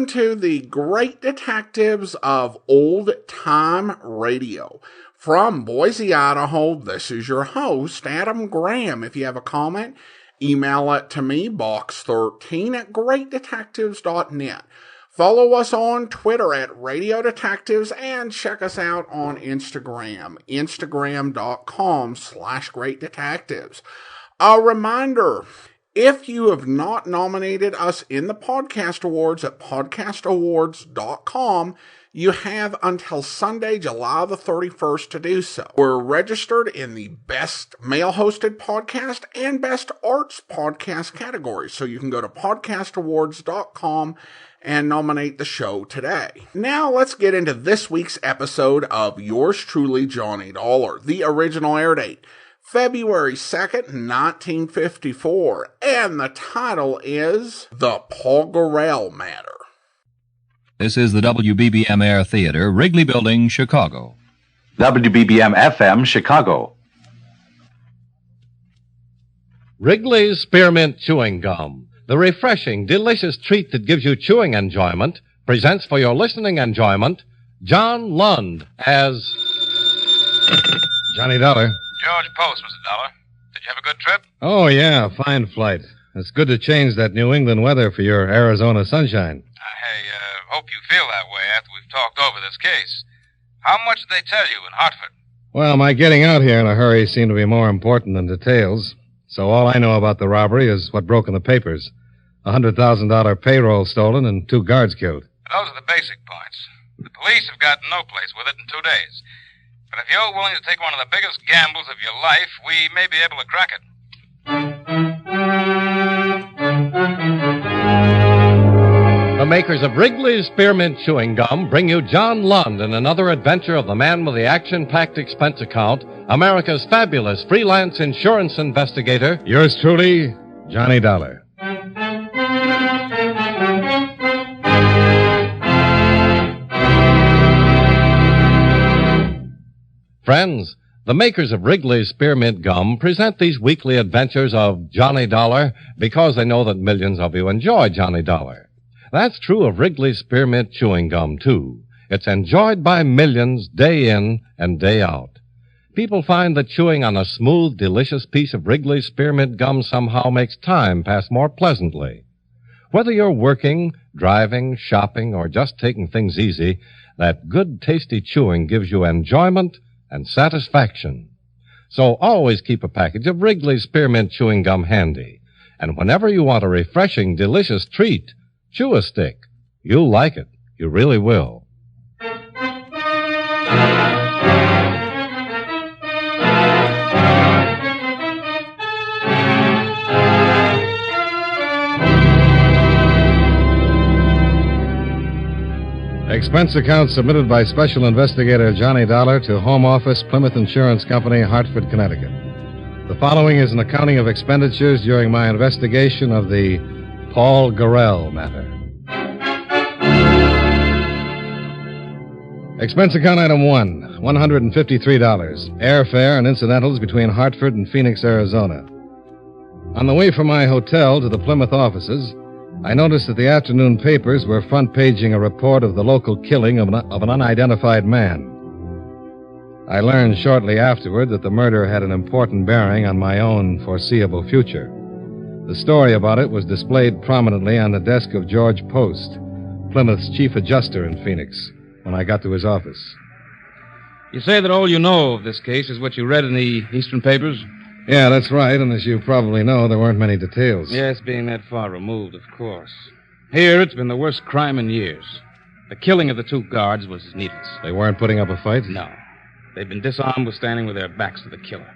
to the Great Detectives of Old Time Radio. From Boise, Idaho, this is your host, Adam Graham. If you have a comment, email it to me, box13@greatdetectives.net. Follow us on Twitter at Radio Detectives and check us out on Instagram, instagram.com/greatdetectives. A reminder, if you have not nominated us in the Podcast Awards at podcastawards.com, you have until Sunday, July the 31st to do so. We're registered in the Best Male-Hosted Podcast and Best Arts Podcast categories, so you can go to podcastawards.com and nominate the show today. Now let's get into this week's episode of Yours Truly, Johnny Dollar. The original air date, February 2nd, 1954, and the title is The Paul Gorrell Matter. This is the WBBM Air Theater, Wrigley Building, Chicago. WBBM FM, Chicago. Wrigley's Spearmint Chewing Gum, the refreshing, delicious treat that gives you chewing enjoyment, presents for your listening enjoyment, John Lund as Johnny Dollar. George Post, Mr. Dollar. Did you have a good trip? Oh, yeah, fine flight. It's good to change that New England weather for your Arizona sunshine. I hope you feel that way after we've talked over this case. How much did they tell you in Hartford? Well, my getting out here in a hurry seemed to be more important than details. So all I know about the robbery is what broke in the papers. $100,000 payroll stolen and 2 guards killed. Those are the basic points. The police have got no place with it in 2 days. But if you're willing to take one of the biggest gambles of your life, we may be able to crack it. the makers of Wrigley's Spearmint Chewing Gum bring you John Lund in another adventure of the man with the action-packed expense account, America's fabulous freelance insurance investigator. Yours truly, Johnny Dollar. Friends, the makers of Wrigley's Spearmint Gum present these weekly adventures of Johnny Dollar because they know that millions of you enjoy Johnny Dollar. That's true of Wrigley's Spearmint Chewing Gum, too. It's enjoyed by millions day in and day out. People find that chewing on a smooth, delicious piece of Wrigley's Spearmint Gum somehow makes time pass more pleasantly. Whether you're working, driving, shopping, or just taking things easy, that good, tasty chewing gives you enjoyment and satisfaction. So always keep a package of Wrigley's Spearmint Chewing Gum handy. And whenever you want a refreshing, delicious treat, chew a stick. You'll like it. You really will. Expense account submitted by Special Investigator Johnny Dollar to Home Office, Plymouth Insurance Company, Hartford, Connecticut. The following is an accounting of expenditures during my investigation of the Paul Gorrell matter. Expense account item 1, $153. Airfare and incidentals between Hartford and Phoenix, Arizona. On the way from my hotel to the Plymouth offices, I noticed that the afternoon papers were front-paging a report of the local killing of an unidentified man. I learned shortly afterward that the murder had an important bearing on my own foreseeable future. The story about it was displayed prominently on the desk of George Post, Plymouth's chief adjuster in Phoenix, when I got to his office. You say that all you know of this case is what you read in the Eastern papers? Yeah, that's right, and as you probably know, there weren't many details. Yes, being that far removed, of course. Here, it's been the worst crime in years. The killing of the 2 guards was needless. They weren't putting up a fight? No. They'd been disarmed with standing with their backs to the killer.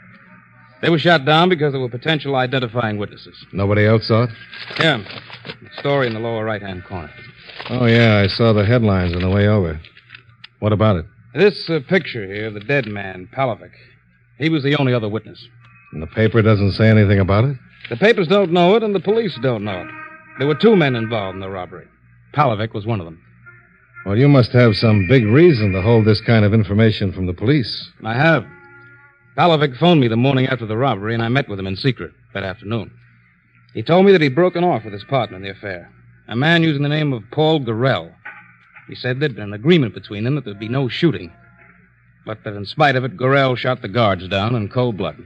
They were shot down because there were potential identifying witnesses. Nobody else saw it? Yeah. The story in the lower right-hand corner. Oh, yeah, I saw the headlines on the way over. What about it? This picture here of the dead man, Palovic. He was the only other witness. And the paper doesn't say anything about it? The papers don't know it, and the police don't know it. There were 2 men involved in the robbery. Palovic was one of them. Well, you must have some big reason to hold this kind of information from the police. I have. Palovic phoned me the morning after the robbery, and I met with him in secret that afternoon. He told me that he'd broken off with his partner in the affair. A man using the name of Paul Gorrell. He said there'd been an agreement between them that there'd be no shooting. But that in spite of it, Gorrell shot the guards down in cold blood.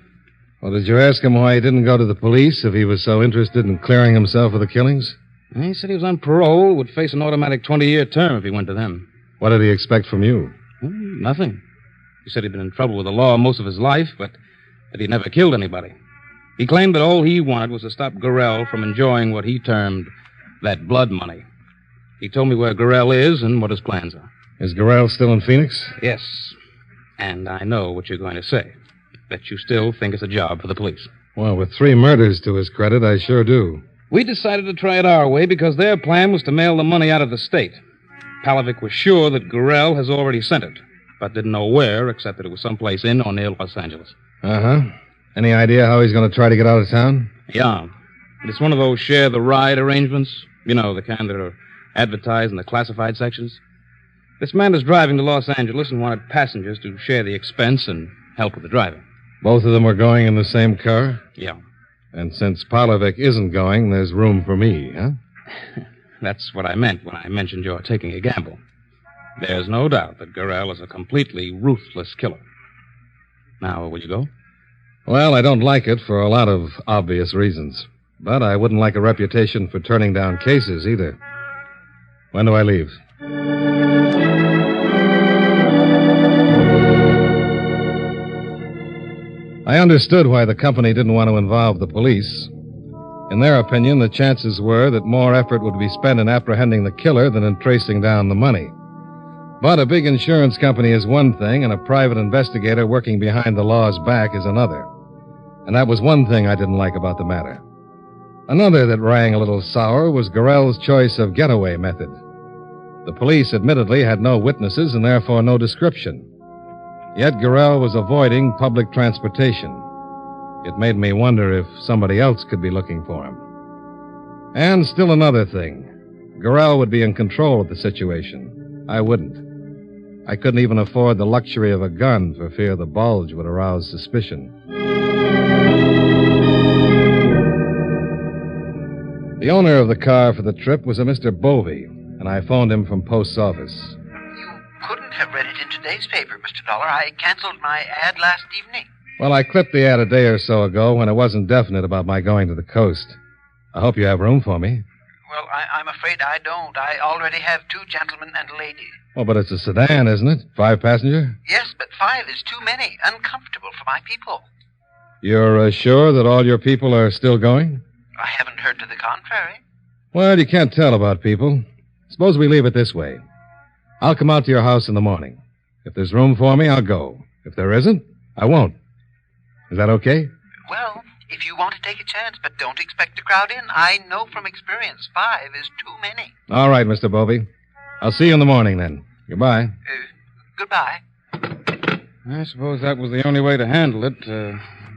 Well, did you ask him why he didn't go to the police if he was so interested in clearing himself of the killings? He said he was on parole, would face an automatic 20-year term if he went to them. What did he expect from you? Nothing. He said he'd been in trouble with the law most of his life, but that he'd never killed anybody. He claimed that all he wanted was to stop Gorrell from enjoying what he termed that blood money. He told me where Gorrell is and what his plans are. Is Gorrell still in Phoenix? Yes. And I know what you're going to say. That you still think it's a job for the police. Well, with 3 murders to his credit, I sure do. We decided to try it our way because their plan was to mail the money out of the state. Palovic was sure that Gorrell has already sent it, but didn't know where, except that it was someplace in or near Los Angeles. Uh-huh. Any idea how he's going to try to get out of town? Yeah. It's one of those share-the-ride arrangements. You know, the kind that are advertised in the classified sections. This man is driving to Los Angeles and wanted passengers to share the expense and help with the driving. Both of them were going in the same car? Yeah. And since Palovic isn't going, there's room for me, huh? That's what I meant when I mentioned you're taking a gamble. There's no doubt that Gorrell is a completely ruthless killer. Now, will you go? Well, I don't like it for a lot of obvious reasons. But I wouldn't like a reputation for turning down cases either. When do I leave? I understood why the company didn't want to involve the police. In their opinion, the chances were that more effort would be spent in apprehending the killer than in tracing down the money. But a big insurance company is one thing, and a private investigator working behind the law's back is another. And that was one thing I didn't like about the matter. Another that rang a little sour was Gorrell's choice of getaway method. The police admittedly had no witnesses and therefore no description. Yet Gorrell was avoiding public transportation. It made me wonder if somebody else could be looking for him. And still another thing. Gorrell would be in control of the situation. I wouldn't. I couldn't even afford the luxury of a gun for fear the bulge would arouse suspicion. The owner of the car for the trip was a Mr. Bovey, and I phoned him from post's office. You couldn't have read it in today's paper, Mr. Dollar. I canceled my ad last evening. Well, I clipped the ad a day or so ago when it wasn't definite about my going to the coast. I hope you have room for me. Well, I'm afraid I don't. I already have 2 gentlemen and a lady. Well, but it's a sedan, isn't it? 5-passenger? Yes, but 5 is too many. Uncomfortable for my people. You're sure that all your people are still going? I haven't heard to the contrary. Well, you can't tell about people. Suppose we leave it this way. I'll come out to your house in the morning. If there's room for me, I'll go. If there isn't, I won't. Is that okay? Well, if you want to take a chance, but don't expect to crowd in. I know from experience 5 is too many. All right, Mr. Bovey. I'll see you in the morning, then. Goodbye. Goodbye. I suppose that was the only way to handle it.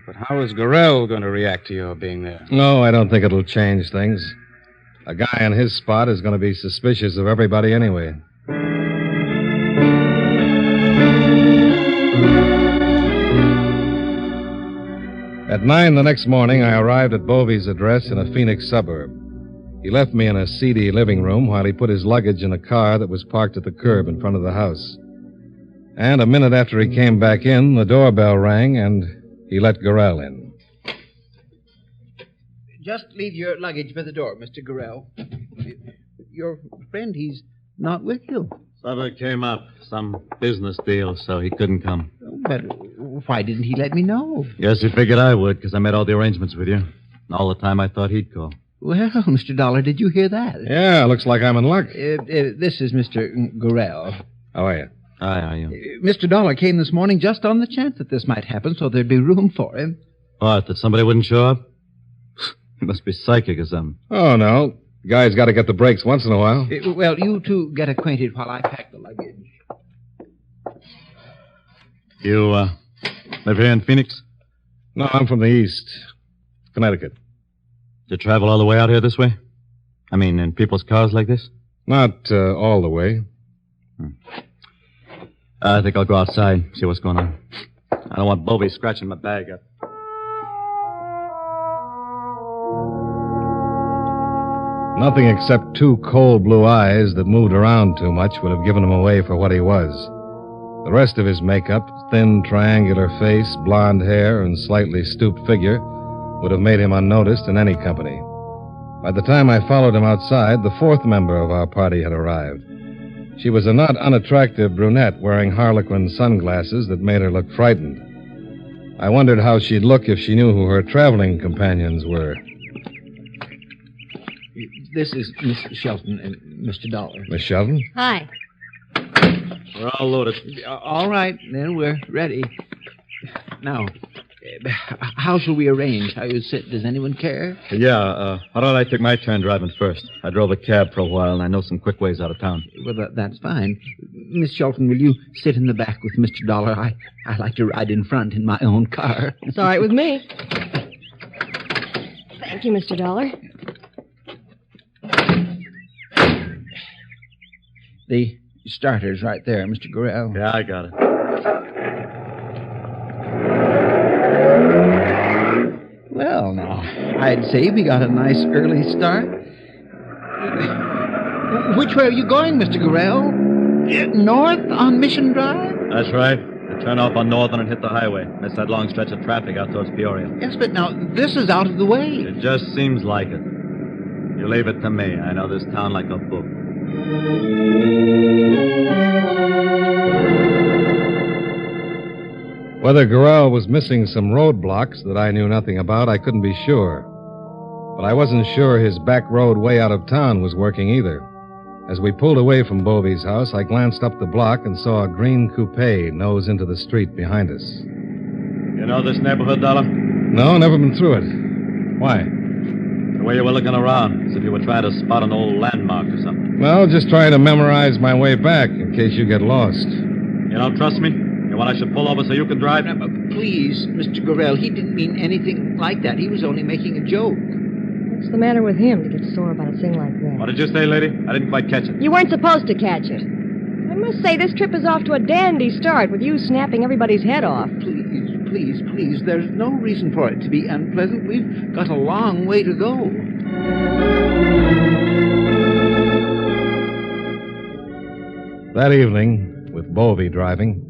But how is Gorrell going to react to your being there? No, I don't think it'll change things. A guy on his spot is going to be suspicious of everybody anyway. At 9 the next morning, I arrived at Bovey's address in a Phoenix suburb. He left me in a seedy living room while he put his luggage in a car that was parked at the curb in front of the house. And a minute after he came back in, the doorbell rang, and he let Gorrell in. Just leave your luggage by the door, Mr. Gorrell. Your friend, he's not with you. Sutter came up. Some business deal, so he couldn't come. But why didn't he let me know? Yes, he figured I would, because I made all the arrangements with you. And all the time I thought he'd call. Well, Mr. Dollar, did you hear that? Yeah, looks like I'm in luck. This is Mr. Gorrell. How are you? Hi, how are you? Mr. Dollar came this morning just on the chance that this might happen, so there'd be room for him. What, that somebody wouldn't show up? He must be psychic or something. Oh, no. Guy's got to get the breaks once in a while. Well, you two get acquainted while I pack the luggage. You, live here in Phoenix? No, I'm from the East. Connecticut. You travel all the way out here this way? I mean, in people's cars like this? Not all the way. I think I'll go outside, see what's going on. I don't want Bovey scratching my bag up. Nothing except two cold blue eyes that moved around too much would have given him away for what he was. The rest of his makeup, thin, triangular face, blonde hair, and slightly stooped figure, would have made him unnoticed in any company. By the time I followed him outside, the fourth member of our party had arrived. She was a not unattractive brunette wearing harlequin sunglasses that made her look frightened. I wondered how she'd look if she knew who her traveling companions were. This is Miss Shelton and Mr. Dollar. Miss Shelton? Hi. We're all loaded. All right, then we're ready. Now, how shall we arrange how you sit? Does anyone care? Yeah, how about I take my turn driving first? I drove a cab for a while, and I know some quick ways out of town. Well, that's fine. Miss Shelton, will you sit in the back with Mr. Dollar? I like to ride in front in my own car. It's all right with me. Thank you, Mr. Dollar. The starter's right there, Mr. Gorrell. Yeah, I got it. Well, now, I'd say we got a nice early start. Which way are you going, Mr. Gorrell? North on Mission Drive? That's right. I turn off on Northern and hit the highway. Miss that long stretch of traffic out towards Peoria. Yes, but now, this is out of the way. It just seems like it. You leave it to me. I know this town like a book. Whether Gorrell was missing some roadblocks that I knew nothing about, I couldn't be sure. But I wasn't sure his back road way out of town was working either. As we pulled away from Bovey's house, I glanced up the block and saw a green coupe nose into the street behind us. You know this neighborhood, Dollar? No, never been through it. Why? The way you were looking around, as if you were trying to spot an old landmark or something. Well, just trying to memorize my way back in case you get lost. You don't trust me? You want I should pull over so you can drive? Please, Mr. Gorrell, he didn't mean anything like that. He was only making a joke. What's the matter with him to get sore about a thing like that? What did you say, lady? I didn't quite catch it. You weren't supposed to catch it. I must say, this trip is off to a dandy start with you snapping everybody's head off. Please, there's no reason for it to be unpleasant. We've got a long way to go. That evening, with Bovey driving,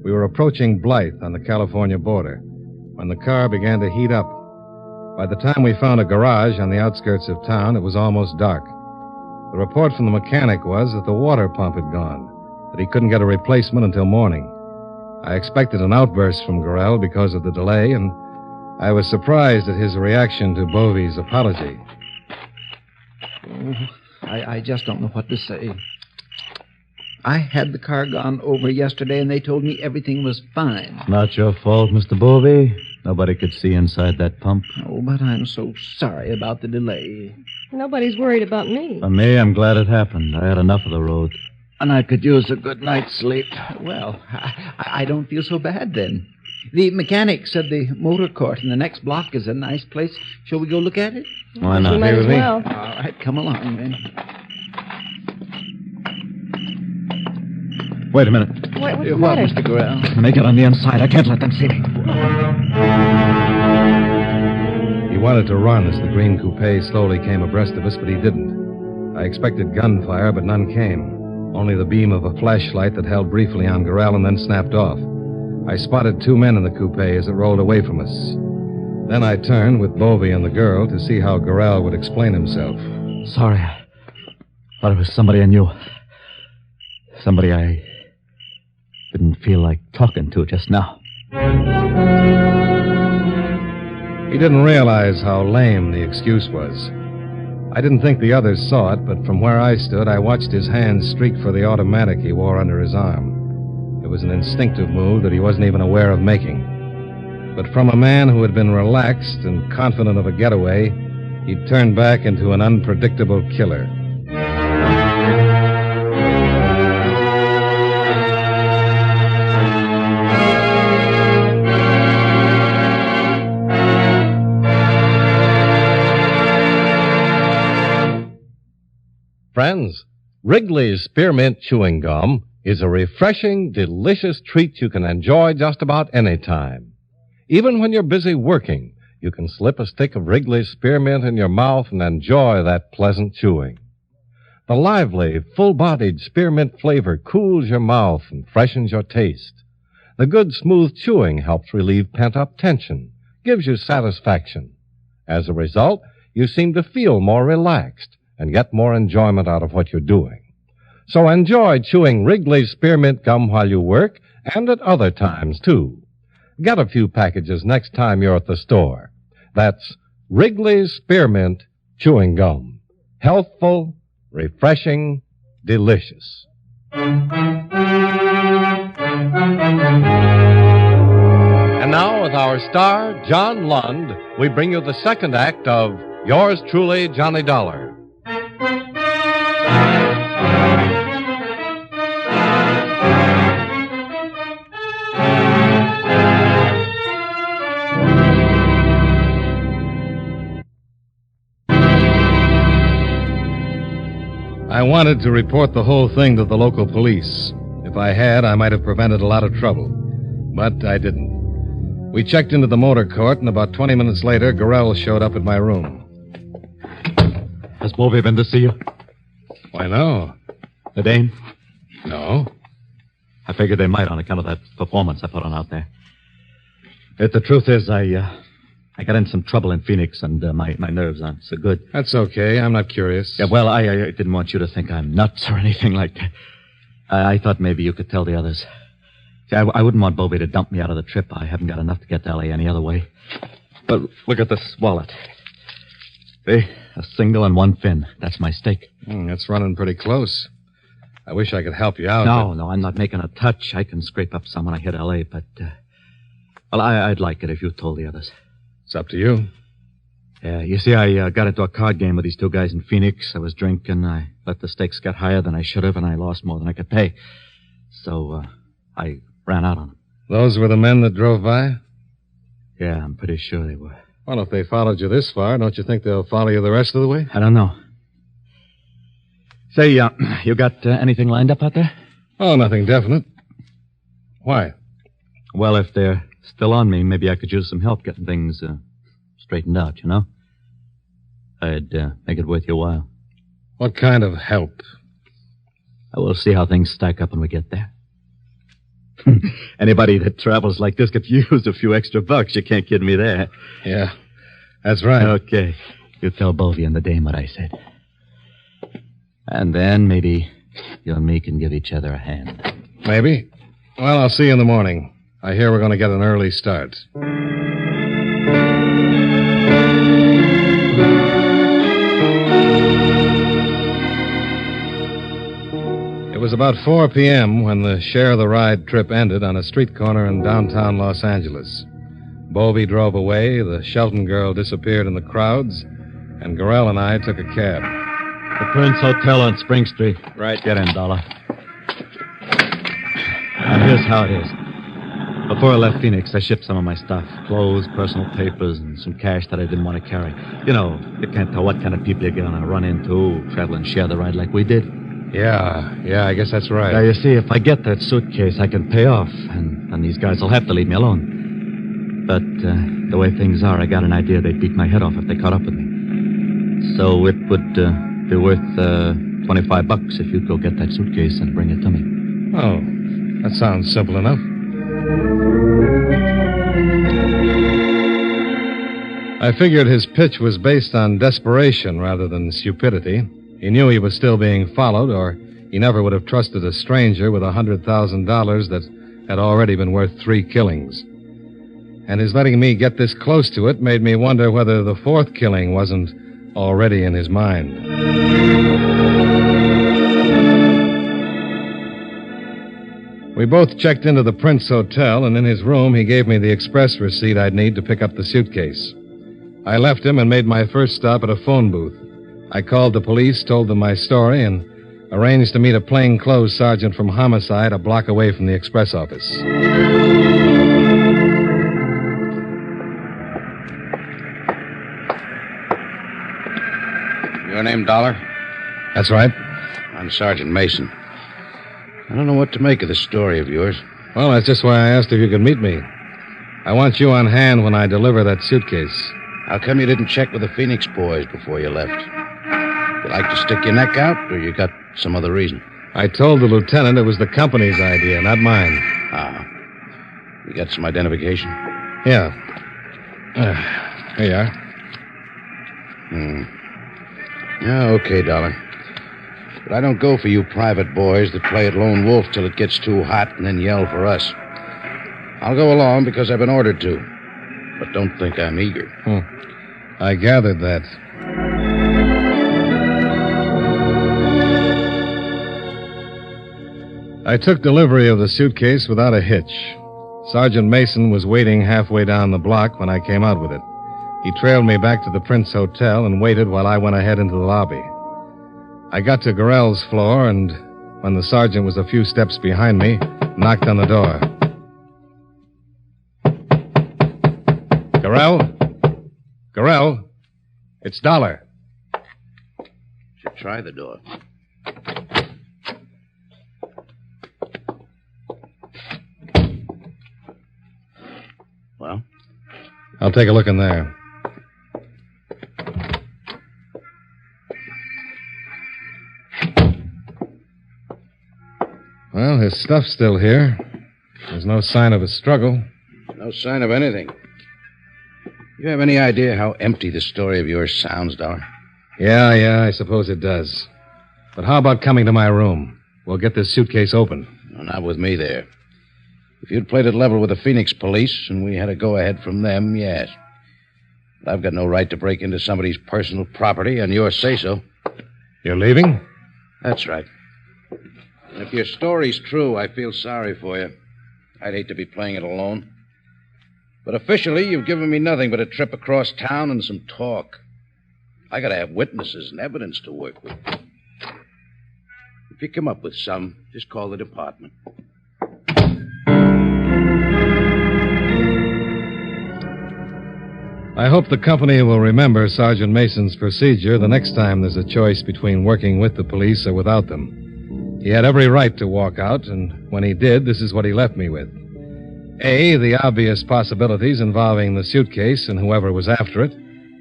we were approaching Blythe on the California border when the car began to heat up. By the time we found a garage on the outskirts of town, it was almost dark. The report from the mechanic was that the water pump had gone, that he couldn't get a replacement until morning. I expected an outburst from Gorrell because of the delay, and I was surprised at his reaction to Bovey's apology. Oh, I just don't know what to say. I had the car gone over yesterday, and they told me everything was fine. Not your fault, Mr. Bovey. Nobody could see inside that pump. Oh, but I'm so sorry about the delay. Nobody's worried about me. For me, I'm glad it happened. I had enough of the road. And I could use a good night's sleep. Well, I don't feel so bad then. The mechanic said the motor court in the next block is a nice place. Shall we go look at it? Why not? We might as well. All right, come along then. Wait a minute. What's the What, matter? Mr. Gorrell? Let me get on the inside. I can't let them see me. He wanted to run as the green coupe slowly came abreast of us, but he didn't. I expected gunfire, but none came. Only the beam of a flashlight that held briefly on Gorrell and then snapped off. I spotted two men in the coupe as it rolled away from us. Then I turned with Bovey and the girl to see how Gorrell would explain himself. Sorry. I thought it was somebody I knew. Somebody I didn't feel like talking to just now. He didn't realize how lame the excuse was. I didn't think the others saw it, but from where I stood, I watched his hand streak for the automatic he wore under his arm. It was an instinctive move that he wasn't even aware of making. But from a man who had been relaxed and confident of a getaway, he'd turned back into an unpredictable killer. Friends, Wrigley's Spearmint Chewing Gum is a refreshing, delicious treat you can enjoy just about any time. Even when you're busy working, you can slip a stick of Wrigley's spearmint in your mouth and enjoy that pleasant chewing. The lively, full-bodied spearmint flavor cools your mouth and freshens your taste. The good, smooth chewing helps relieve pent-up tension, gives you satisfaction. As a result, you seem to feel more relaxed and get more enjoyment out of what you're doing. So enjoy chewing Wrigley's spearmint gum while you work and at other times, too. Get a few packages next time you're at the store. That's Wrigley's Spearmint Chewing Gum. Healthful, refreshing, delicious. And now, with our star, John Lund, we bring you the second act of Yours Truly, Johnny Dollar. I wanted to report the whole thing to the local police. If I had, I might have prevented a lot of trouble. But I didn't. We checked into the motor court, and about 20 minutes later, Gorrell showed up at my room. Has Bovey been to see you? Why, no. The dame? No. I figured they might on account of that performance I put on out there. The truth is, I got in some trouble in Phoenix, and my nerves aren't so good. That's okay. I'm not curious. Yeah, well, I didn't want you to think I'm nuts or anything like that. I thought maybe you could tell the others. See, I wouldn't want Bovey to dump me out of the trip. I haven't got enough to get to L.A. any other way. But look at this wallet. See? A single and one fin. That's my stake. That's running pretty close. I wish I could help you out. No, I'm not making a touch. I can scrape up some when I hit L.A., but, well, I'd like it if you told the others. It's up to you. Yeah, you see, I got into a card game with these two guys in Phoenix. I was drinking. I let the stakes get higher than I should have, and I lost more than I could pay. So, I ran out on them. Those were the men that drove by? Yeah, I'm pretty sure they were. Well, if they followed you this far, don't you think they'll follow you the rest of the way? I don't know. Say, you got anything lined up out there? Oh, nothing definite. Why? Well, if they're still on me, maybe I could use some help getting things straightened out, you know? I'd make it worth your while. What kind of help? We'll see how things stack up when we get there. Anybody that travels like this could use a few extra bucks. You can't kid me there. Yeah, that's right. Okay. You tell Bovey and the dame what I said. And then maybe you and me can give each other a hand. Maybe. Well, I'll see you in the morning. I hear we're going to get an early start. It was about 4 p.m. when the share of the ride trip ended on a street corner in downtown Los Angeles. Bovey drove away, the Shelton girl disappeared in the crowds, and Gorrell and I took a cab. The Prince Hotel on Spring Street. Right. Get in, Dollar. Now, here's how it is. Before I left Phoenix, I shipped some of my stuff. Clothes, personal papers, and some cash that I didn't want to carry. You know, you can't tell what kind of people you're going to run into, travel and share the ride like we did. Yeah, I guess that's right. Now, you see, if I get that suitcase, I can pay off, and these guys will have to leave me alone. But the way things are, I got an idea they'd beat my head off if they caught up with me. So it would be worth $25 if you'd go get that suitcase and bring it to me. Oh, that sounds simple enough. I figured his pitch was based on desperation rather than stupidity. He knew he was still being followed, or he never would have trusted a stranger with $100,000 that had already been worth 3 killings. And his letting me get this close to it made me wonder whether the 4th killing wasn't already in his mind. We both checked into the Prince Hotel, and in his room he gave me the express receipt I'd need to pick up the suitcase. I left him and made my first stop at a phone booth. I called the police, told them my story, and arranged to meet a plainclothes sergeant from homicide a block away from the express office. Your name, Dollar? That's right. I'm Sergeant Mason. I don't know what to make of this story of yours. Well, that's just why I asked if you could meet me. I want you on hand when I deliver that suitcase. How come you didn't check with the Phoenix boys before you left? You like to stick your neck out, or you got some other reason? I told the lieutenant it was the company's idea, not mine. Ah. You got some identification? Yeah. Here you are. Yeah, okay, Dollar. But I don't go for you private boys that play at lone wolf till it gets too hot and then yell for us. I'll go along because I've been ordered to. But don't think I'm eager. I gathered that. I took delivery of the suitcase without a hitch. Sergeant Mason was waiting halfway down the block when I came out with it. He trailed me back to the Prince Hotel and waited while I went ahead into the lobby. I got to Gorrell's floor, and when the sergeant was a few steps behind me, knocked on the door. Gorrell? It's Dollar. Should try the door. Well? I'll take a look in there. Well, his stuff's still here. There's no sign of a struggle. No sign of anything. You have any idea how empty this story of yours sounds, Dollar? Yeah, I suppose it does. But how about coming to my room? We'll get this suitcase open. No, not with me there. If you'd played it level with the Phoenix police and we had a go-ahead from them, yes. But I've got no right to break into somebody's personal property on your say-so. You're leaving? That's right. And if your story's true, I feel sorry for you. I'd hate to be playing it alone. But officially, you've given me nothing but a trip across town and some talk. I gotta have witnesses and evidence to work with. If you come up with some, just call the department. I hope the company will remember Sergeant Mason's procedure the next time there's a choice between working with the police or without them. He had every right to walk out, and when he did, this is what he left me with. A, the obvious possibilities involving the suitcase and whoever was after it,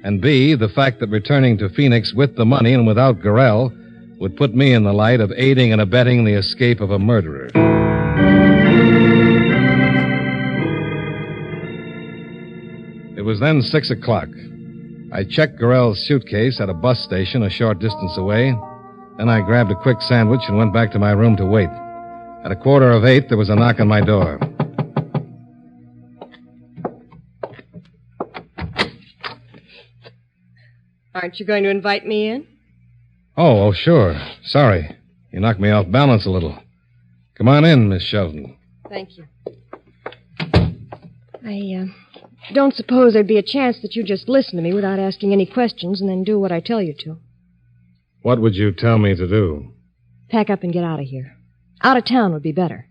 and B, the fact that returning to Phoenix with the money and without Gorrell would put me in the light of aiding and abetting the escape of a murderer. It was then 6 o'clock. I checked Gorrell's suitcase at a bus station a short distance away. Then I grabbed a quick sandwich and went back to my room to wait. At 7:45, there was a knock on my door. Aren't you going to invite me in? Oh, sure. Sorry. You knocked me off balance a little. Come on in, Miss Shelton. Thank you. I don't suppose there'd be a chance that you just listen to me without asking any questions and then do what I tell you to. What would you tell me to do? Pack up and get out of here. Out of town would be better.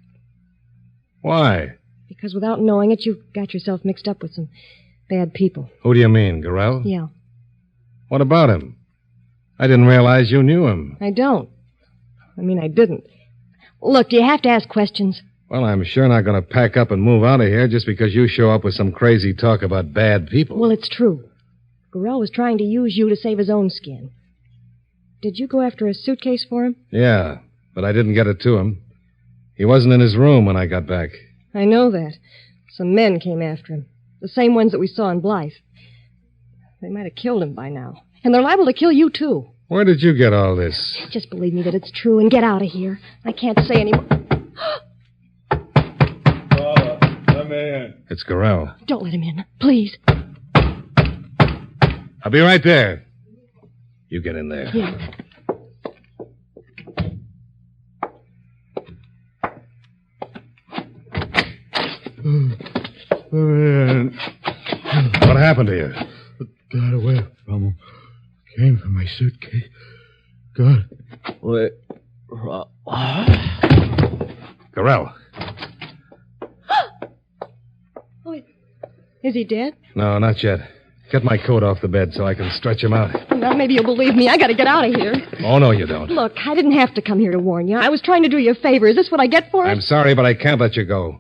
Why? Because without knowing it, you've got yourself mixed up with some bad people. Who do you mean, Gorrell? Yeah. What about him? I didn't realize you knew him. I don't. I didn't. Look, do you have to ask questions? Well, I'm sure not going to pack up and move out of here just because you show up with some crazy talk about bad people. Well, it's true. Gorrell was trying to use you to save his own skin. Did you go after a suitcase for him? Yeah, but I didn't get it to him. He wasn't in his room when I got back. I know that. Some men came after him. The same ones that we saw in Blythe. They might have killed him by now. And they're liable to kill you, too. Where did you get all this? Just believe me that it's true and get out of here. I can't say any more. Let me in. It's Gorrell. Don't let him in, please. I'll be right there. You get in there. Yeah. What happened to you? Got away from him. Came for my suitcase. Got it. Wait. Gorrell. Oh, is he dead? No, not yet. Get my coat off the bed so I can stretch him out. Now, maybe you'll believe me. I gotta get out of here. Oh, no, you don't. Look, I didn't have to come here to warn you. I was trying to do you a favor. Is this what I get for it? I'm sorry, but I can't let you go.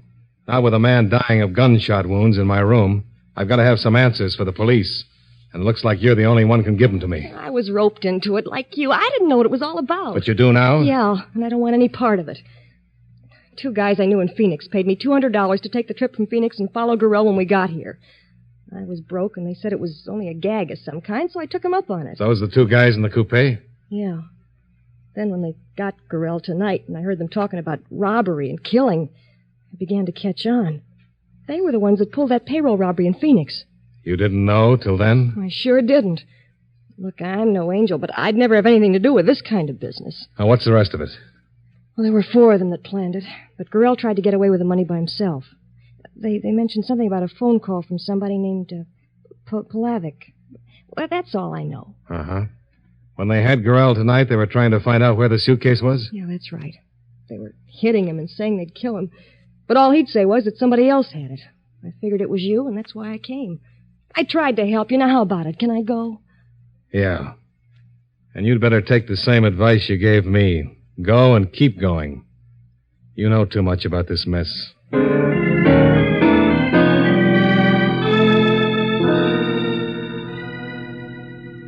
Not with a man dying of gunshot wounds in my room. I've got to have some answers for the police. And it looks like you're the only one who can give them to me. I was roped into it like you. I didn't know what it was all about. But you do now? Yeah, and I don't want any part of it. 2 guys I knew in Phoenix paid me $200 to take the trip from Phoenix and follow Gorrell when we got here. I was broke, and they said it was only a gag of some kind, so I took them up on it. Those the 2 guys in the coupe? Yeah. Then when they got Gorrell tonight, and I heard them talking about robbery and killing, I began to catch on. They were the ones that pulled that payroll robbery in Phoenix. You didn't know till then? I sure didn't. Look, I'm no angel, but I'd never have anything to do with this kind of business. Now, what's the rest of it? Well, there were 4 of them that planned it, but Gorrell tried to get away with the money by himself. They mentioned something about a phone call from somebody named Palavic. Well, that's all I know. Uh-huh. When they had Gorrell tonight, they were trying to find out where the suitcase was? Yeah, that's right. They were hitting him and saying they'd kill him. But all he'd say was that somebody else had it. I figured it was you, and that's why I came. I tried to help you. Now, how about it? Can I go? Yeah. And you'd better take the same advice you gave me. Go and keep going. You know too much about this mess.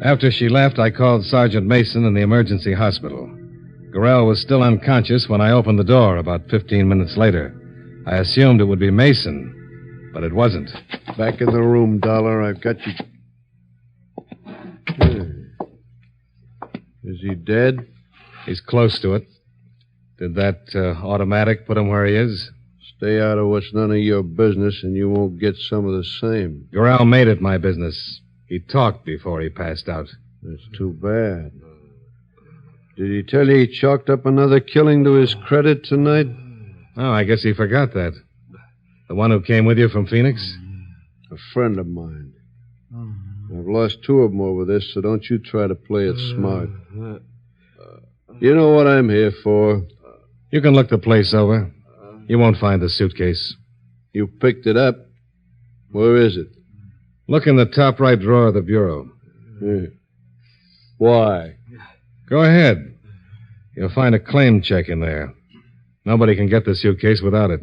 After she left, I called Sergeant Mason in the emergency hospital. Gorrell was still unconscious when I opened the door about 15 minutes later. I assumed it would be Mason, but it wasn't. Back in the room, Dollar. I've got you. Is he dead? He's close to it. Did that automatic put him where he is? Stay out of what's none of your business, and you won't get some of the same. Gorrell made it my business. He talked before he passed out. That's too bad. Did he tell you he chalked up another killing to his credit tonight? Oh, I guess he forgot that. The one who came with you from Phoenix? A friend of mine. I've lost 2 of them over this, so don't you try to play it smart. You know what I'm here for. You can look the place over. You won't find the suitcase. You picked it up. Where is it? Look in the top right drawer of the bureau. Why? Go ahead. You'll find a claim check in there. Nobody can get the suitcase without it.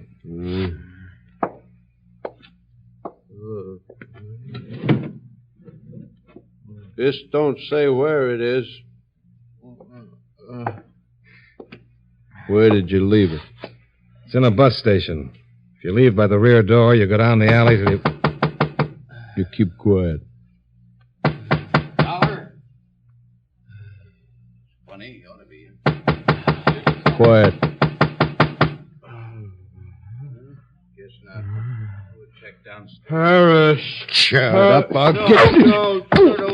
This don't say where it is. Where did you leave it? It's in a bus station. If you leave by the rear door, you go down the alley to the... You keep quiet. Dollar? Funny, you ought to be. Quiet. Guess not. We'll check downstairs. Harris. Shut up, I'll get you. No, turn away.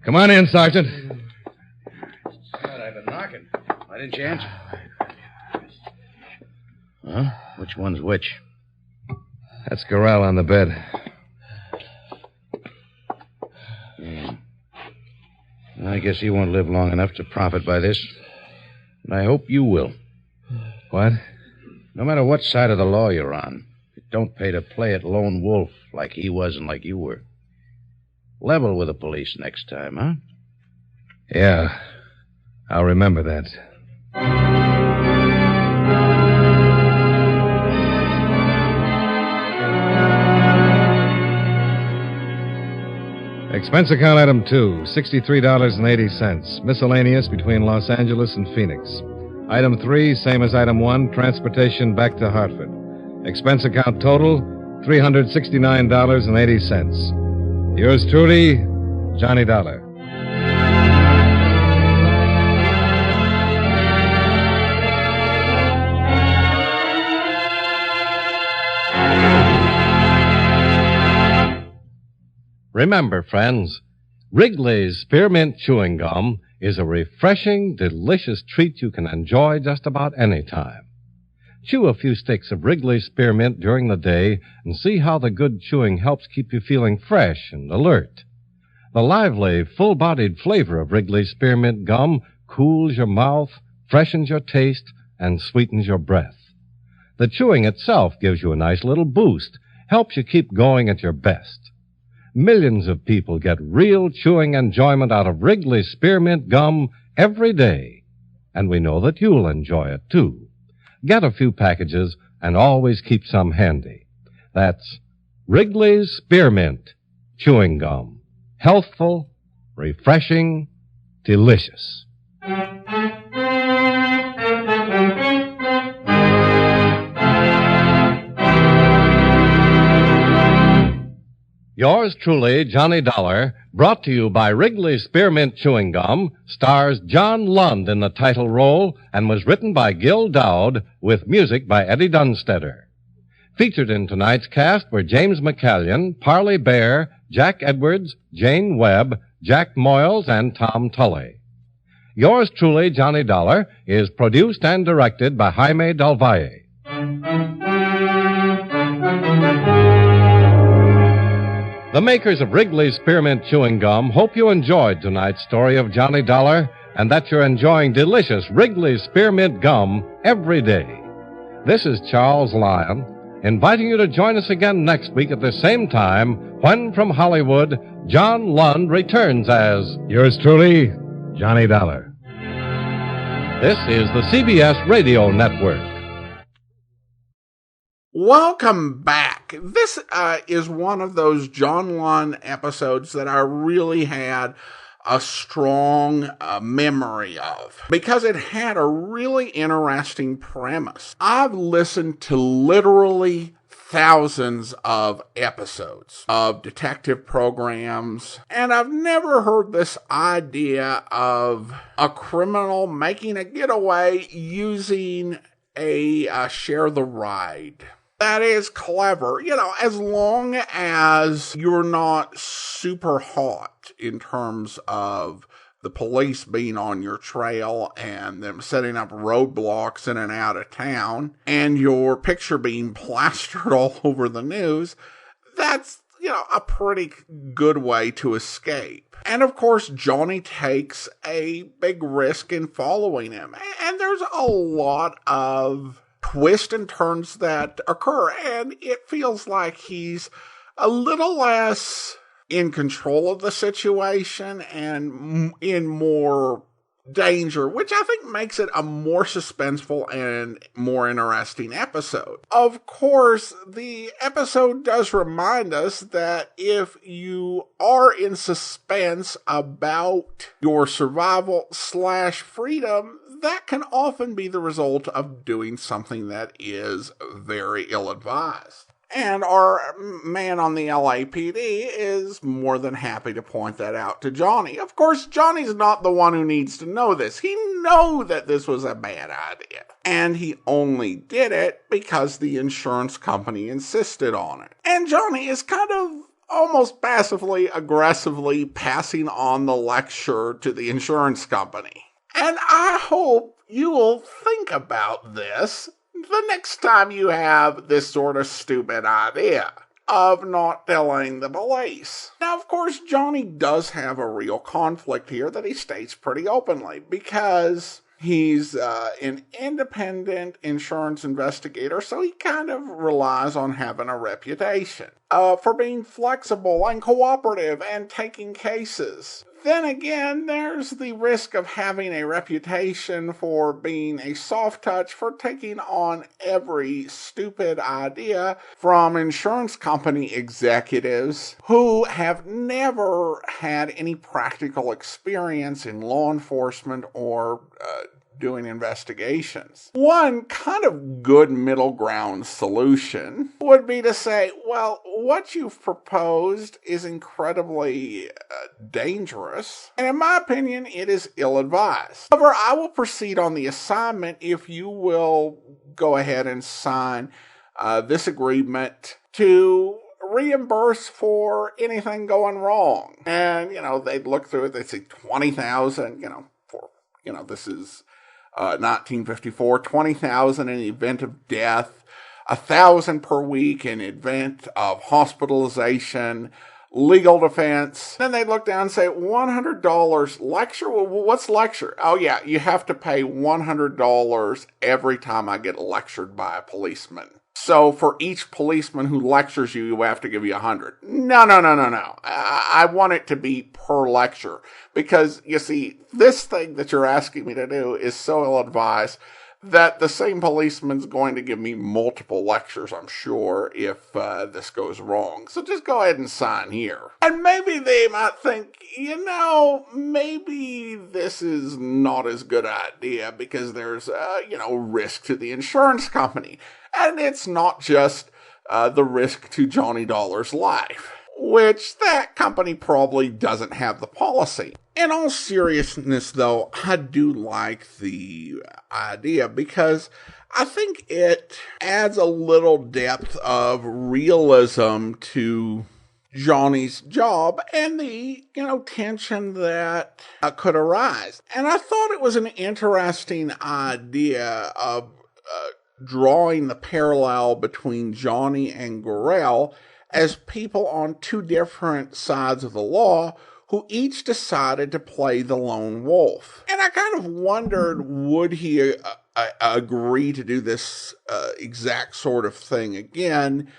Come on in, Sergeant. God, I've been knocking. Why didn't you answer? Huh? Which one's which? That's Gorrell on the bed. I guess he won't live long enough to profit by this. And I hope you will. What? No matter what side of the law you're on, it don't pay to play at lone wolf like he was and like you were. Level with the police next time, huh? Yeah. I'll remember that. Expense account item 2, $63.80. Miscellaneous between Los Angeles and Phoenix. Item 3, same as item 1, transportation back to Hartford. Expense account total, $369.80. Yours truly, Johnny Dollar. Remember, friends, Wrigley's Spearmint Chewing Gum is a refreshing, delicious treat you can enjoy just about any time. Chew a few sticks of Wrigley's Spearmint during the day and see how the good chewing helps keep you feeling fresh and alert. The lively, full-bodied flavor of Wrigley's Spearmint Gum cools your mouth, freshens your taste, and sweetens your breath. The chewing itself gives you a nice little boost, helps you keep going at your best. Millions of people get real chewing enjoyment out of Wrigley's Spearmint Gum every day. And we know that you'll enjoy it, too. Get a few packages and always keep some handy. That's Wrigley's Spearmint Chewing Gum. Healthful, refreshing, delicious. Yours truly, Johnny Dollar, brought to you by Wrigley Spearmint Chewing Gum, stars John Lund in the title role and was written by Gil Dowd with music by Eddie Dunstetter. Featured in tonight's cast were James McCallion, Parley Bear, Jack Edwards, Jane Webb, Jack Moyles, and Tom Tully. Yours truly, Johnny Dollar, is produced and directed by Jaime Del Valle. The makers of Wrigley's Spearmint Chewing Gum hope you enjoyed tonight's story of Johnny Dollar and that you're enjoying delicious Wrigley's Spearmint Gum every day. This is Charles Lyon, inviting you to join us again next week at the same time when, from Hollywood, John Lund returns as Yours truly, Johnny Dollar. This is the CBS Radio Network. Welcome back. This is one of those John Lund episodes that I really had a strong memory of because it had a really interesting premise. I've listened to literally thousands of episodes of detective programs, and I've never heard this idea of a criminal making a getaway using a share the ride. That is clever, as long as you're not super hot in terms of the police being on your trail and them setting up roadblocks in and out of town and your picture being plastered all over the news. That's, a pretty good way to escape. And of course, Johnny takes a big risk in following him. And there's a lot of twists and turns that occur, and it feels like he's a little less in control of the situation and in more danger, which I think makes it a more suspenseful and more interesting episode. Of course, the episode does remind us that if you are in suspense about your survival / freedom, that can often be the result of doing something that is very ill-advised. And our man on the LAPD is more than happy to point that out to Johnny. Of course, Johnny's not the one who needs to know this. He knows that this was a bad idea. And he only did it because the insurance company insisted on it. And Johnny is kind of almost passively, aggressively passing on the lecture to the insurance company. And I hope you will think about this the next time you have this sort of stupid idea of not telling the police. Now, of course, Johnny does have a real conflict here that he states pretty openly because he's an independent insurance investigator, so he kind of relies on having a reputation for being flexible and cooperative and taking cases. Then again, there's the risk of having a reputation for being a soft touch for taking on every stupid idea from insurance company executives who have never had any practical experience in law enforcement or doing investigations. One kind of good middle ground solution would be to say, well, what you've proposed is incredibly dangerous, and in my opinion, it is ill-advised. However, I will proceed on the assignment if you will go ahead and sign this agreement to reimburse for anything going wrong. And, they'd look through it, they'd say $20,000, this is 1954, $20,000 in the event of death, $1,000 per week in event of hospitalization, legal defense. Then they look down and say, $100 lecture? Well, what's lecture? Oh yeah, you have to pay $100 every time I get lectured by a policeman. So for each policeman who lectures you, you have to give you 100. No. I want it to be per lecture. Because, you see, this thing that you're asking me to do is so ill-advised that the same policeman's going to give me multiple lectures, I'm sure, if this goes wrong. So just go ahead and sign here. And maybe they might think, maybe this is not as good an idea because there's, risk to the insurance company. And it's not just the risk to Johnny Dollar's life, which that company probably doesn't have the policy. In all seriousness, though, I do like the idea because I think it adds a little depth of realism to Johnny's job and the, tension that could arise. And I thought it was an interesting idea of drawing the parallel between Johnny and Gorrell as people on two different sides of the law who each decided to play the lone wolf. And I kind of wondered, would he agree to do this exact sort of thing again,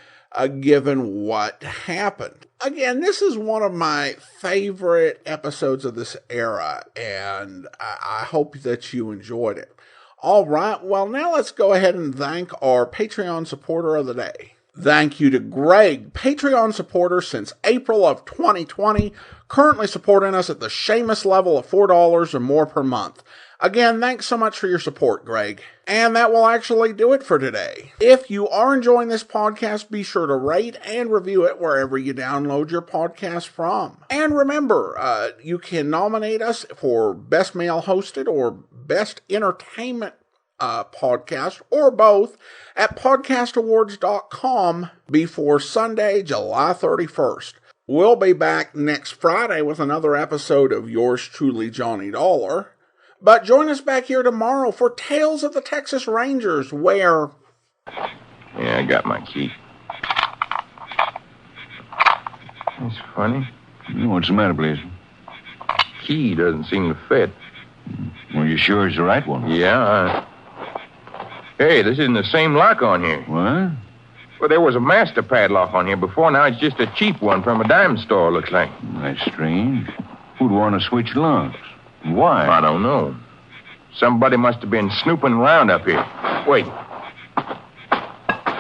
given what happened? Again, this is one of my favorite episodes of this era, and I hope that you enjoyed it. All right, well, now let's go ahead and thank our Patreon supporter of the day. Thank you to Greg, Patreon supporter since April of 2020, currently supporting us at the Seamus level of $4 or more per month. Again, thanks so much for your support, Greg. And that will actually do it for today. If you are enjoying this podcast, be sure to rate and review it wherever you download your podcast from. And remember, you can nominate us for Best Male Hosted or Best Entertainment podcast, or both, at podcastawards.com before Sunday, July 31st. We'll be back next Friday with another episode of yours truly, Johnny Dollar. But join us back here tomorrow for Tales of the Texas Rangers, where... Yeah, I got my key. That's funny. What's the matter, Blazer? Key doesn't seem to fit. Well, you sure it's the right one? Yeah, Hey, this isn't the same lock on here. What? Well, there was a master padlock on here before. Now it's just a cheap one from a dime store, looks like. That's strange. Who'd want to switch locks? Why? I don't know. Somebody must have been snooping around up here. Wait.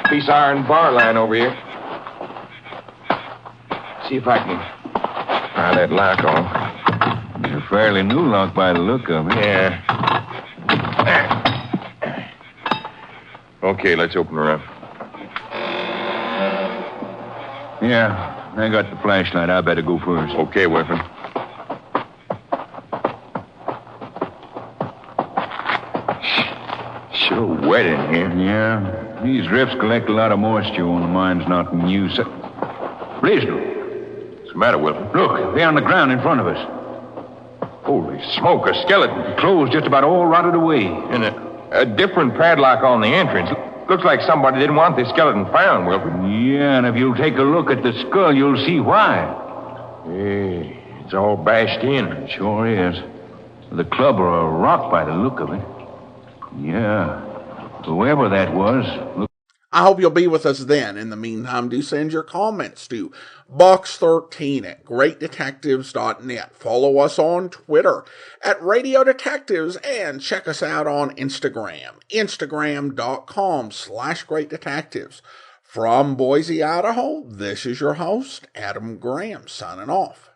Piece of iron bar line over here. See if I can pry that lock off. It's a fairly new lock by the look of it. Yeah. Okay, let's open her up. Yeah, I got the flashlight. I better go first. Okay, Whiffen. Sure wet in here. Yeah, these drifts collect a lot of moisture when the mine's not in use. Blazer, what's the matter, Whiffen? Look, they're on the ground in front of us. Holy smoke, a skeleton. The clothes just about all rotted away. And a different padlock on the entrance. Looks like somebody didn't want the skeleton found, Wilfred. Yeah, and if you'll take a look at the skull, you'll see why. Hey, it's all bashed in. It sure is. The club or a rock by the look of it. Yeah, whoever that was. Look. I hope you'll be with us then. In the meantime, do send your comments to Box13 at greatdetectives.net. Follow us on Twitter at Radio Detectives and check us out on Instagram, instagram.com/greatdetectives. From Boise, Idaho, this is your host, Adam Graham, signing off.